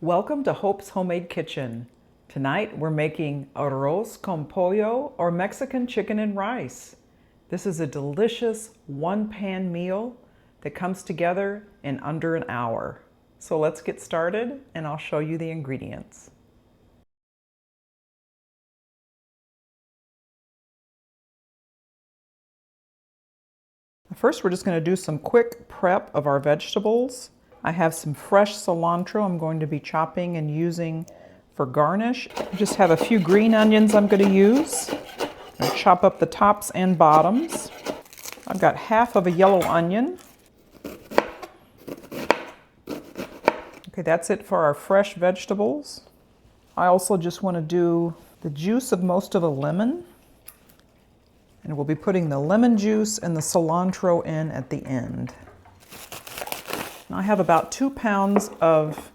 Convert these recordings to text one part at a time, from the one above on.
Welcome to Hope's Homemade Kitchen. Tonight we're making arroz con pollo, or Mexican chicken and rice. This is a delicious one-pan meal that comes together in under an hour. So let's get started and I'll show you the ingredients. First, we're just going to do some quick prep of our vegetables. I have some fresh cilantro I'm going to be chopping and using for garnish. I just have a few green onions I'm going to use. I'm going to chop up the tops and bottoms. I've got half of a yellow onion. Okay, that's it for our fresh vegetables. I also just want to do the juice of most of a lemon. And we'll be putting the lemon juice and the cilantro in at the end. Now I have about 2 pounds of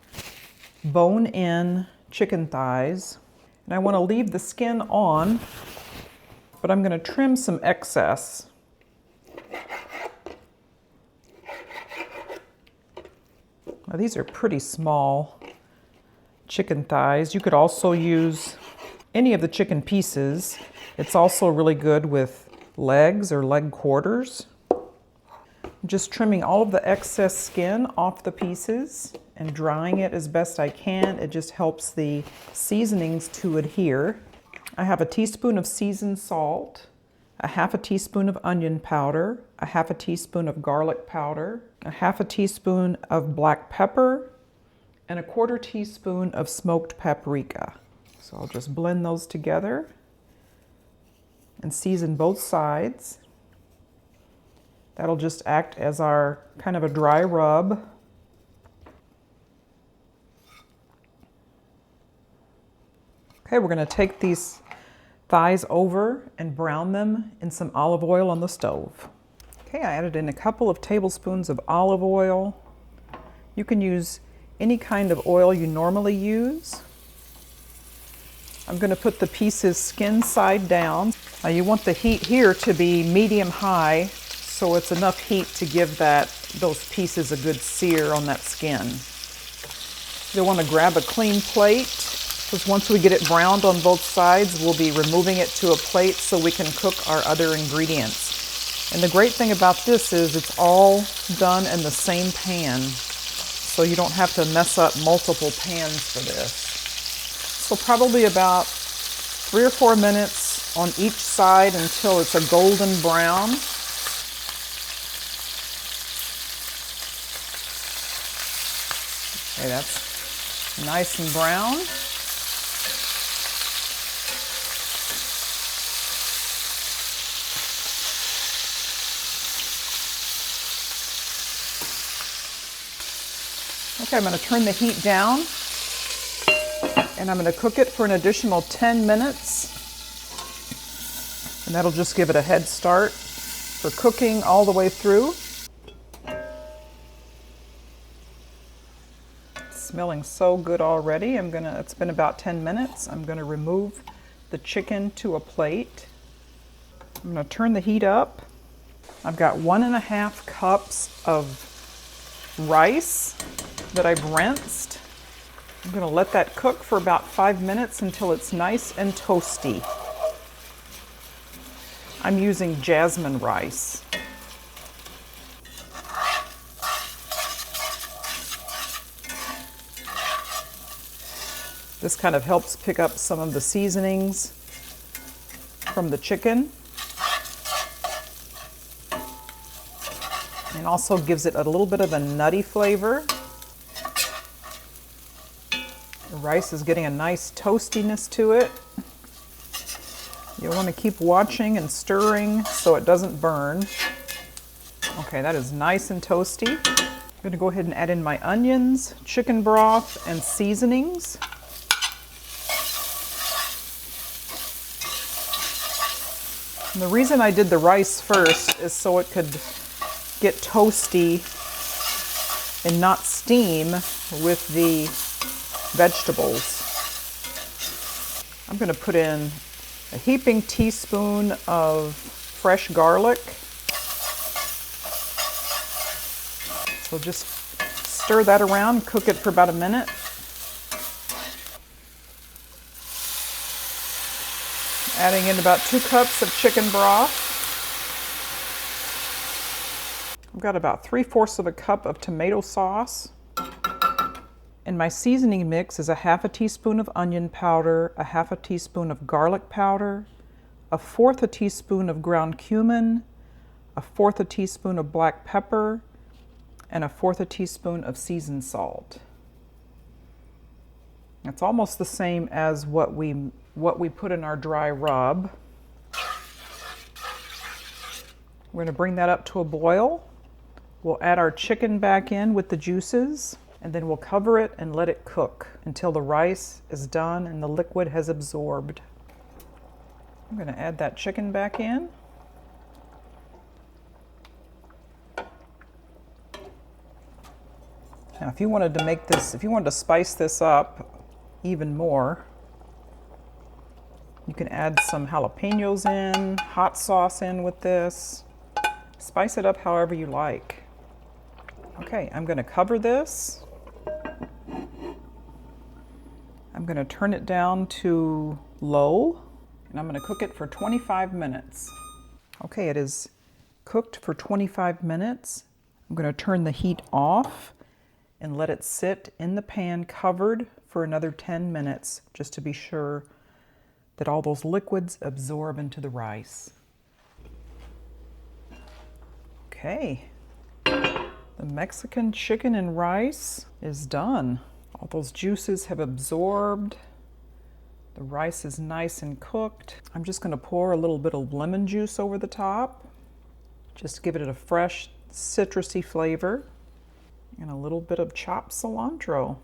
bone-in chicken thighs. And I want to leave the skin on, but I'm going to trim some excess. Now these are pretty small chicken thighs. You could also use any of the chicken pieces. It's also really good with legs or leg quarters. I'm just trimming all of the excess skin off the pieces and drying it as best I can. It just helps the seasonings to adhere. I have a teaspoon of seasoned salt, a half a teaspoon of onion powder, a half a teaspoon of garlic powder, a half a teaspoon of black pepper, and a 1/4 teaspoon of smoked paprika. So I'll just blend those together and season both sides. That'll just act as our kind of a dry rub. Okay, we're going to take these thighs over and brown them in some olive oil on the stove. Okay, I added in a couple of tablespoons of olive oil. You can use any kind of oil you normally use. I'm going to put the pieces skin side down. Now you want the heat here to be medium-high, so it's enough heat to give those pieces a good sear on that skin. You'll want to grab a clean plate, because once we get it browned on both sides, we'll be removing it to a plate so we can cook our other ingredients. And the great thing about this is it's all done in the same pan, so you don't have to mess up multiple pans for this. So probably about 3 or 4 minutes on each side until it's a golden brown. Okay, that's nice and brown. Okay, I'm going to turn the heat down and I'm going to cook it for an additional 10 minutes. And that'll just give it a head start for cooking all the way through. Smelling so good already. It's been about 10 minutes. I'm going to remove the chicken to a plate. I'm going to turn the heat up. I've got 1.5 cups of rice that I've rinsed. I'm going to let that cook for about 5 minutes until it's nice and toasty. I'm using jasmine rice. This kind of helps pick up some of the seasonings from the chicken and also gives it a little bit of a nutty flavor. The rice is getting a nice toastiness to it. You'll want to keep watching and stirring so it doesn't burn. Okay, that is nice and toasty. I'm going to go ahead and add in my onions, chicken broth, and seasonings. And the reason I did the rice first is so it could get toasty and not steam with the vegetables. I'm going to put in a heaping teaspoon of fresh garlic. So just stir that around, cook it for about a minute. Adding in about 2 cups of chicken broth. I've got about 3/4 of a cup of tomato sauce. And my seasoning mix is a 1/2 teaspoon of onion powder, a 1/2 teaspoon of garlic powder, a 1/4 teaspoon of ground cumin, a 1/4 teaspoon of black pepper, and a 1/4 teaspoon of seasoned salt. It's almost the same as what we put in our dry rub. We're going to bring that up to a boil. We'll add our chicken back in with the juices, and then we'll cover it and let it cook until the rice is done and the liquid has absorbed. I'm going to add that chicken back in. Now, if you wanted to spice this up even more, you can add some jalapenos in, hot sauce in with this. Spice it up however you like. Okay, I'm going to cover this. I'm going to turn it down to low, and I'm going to cook it for 25 minutes. Okay, it is cooked for 25 minutes. I'm going to turn the heat off and let it sit in the pan covered for another 10 minutes, just to be sure that all those liquids absorb into the rice. Okay, the Mexican chicken and rice is done. All those juices have absorbed. The rice is nice and cooked. I'm just going to pour a little bit of lemon juice over the top, just to give it a fresh citrusy flavor, and a little bit of chopped cilantro.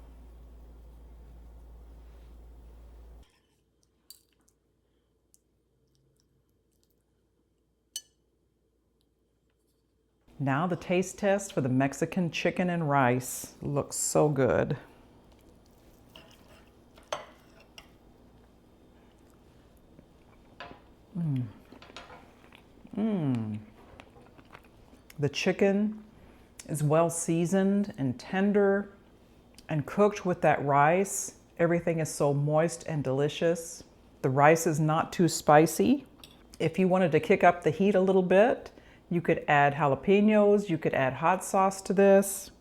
Now the taste test for the Mexican chicken and rice. Looks so good. The chicken is well seasoned and tender and cooked with that rice. Everything is so moist and delicious. The rice is not too spicy. If you wanted to kick up the heat a little bit, you could add jalapenos, you could add hot sauce to this.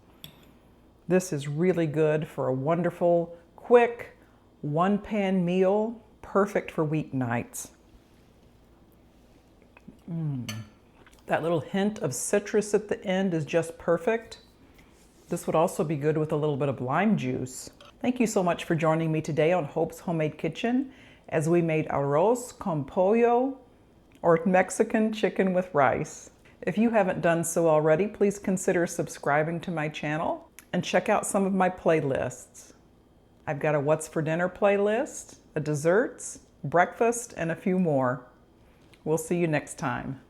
This is really good for a wonderful, quick, one-pan meal, perfect for weeknights. That little hint of citrus at the end is just perfect. This would also be good with a little bit of lime juice. Thank you so much for joining me today on Hope's Homemade Kitchen as we made arroz con pollo, or Mexican chicken with rice. If you haven't done so already, please consider subscribing to my channel and check out some of my playlists. I've got a What's for Dinner playlist, a desserts, breakfast, and a few more. We'll see you next time.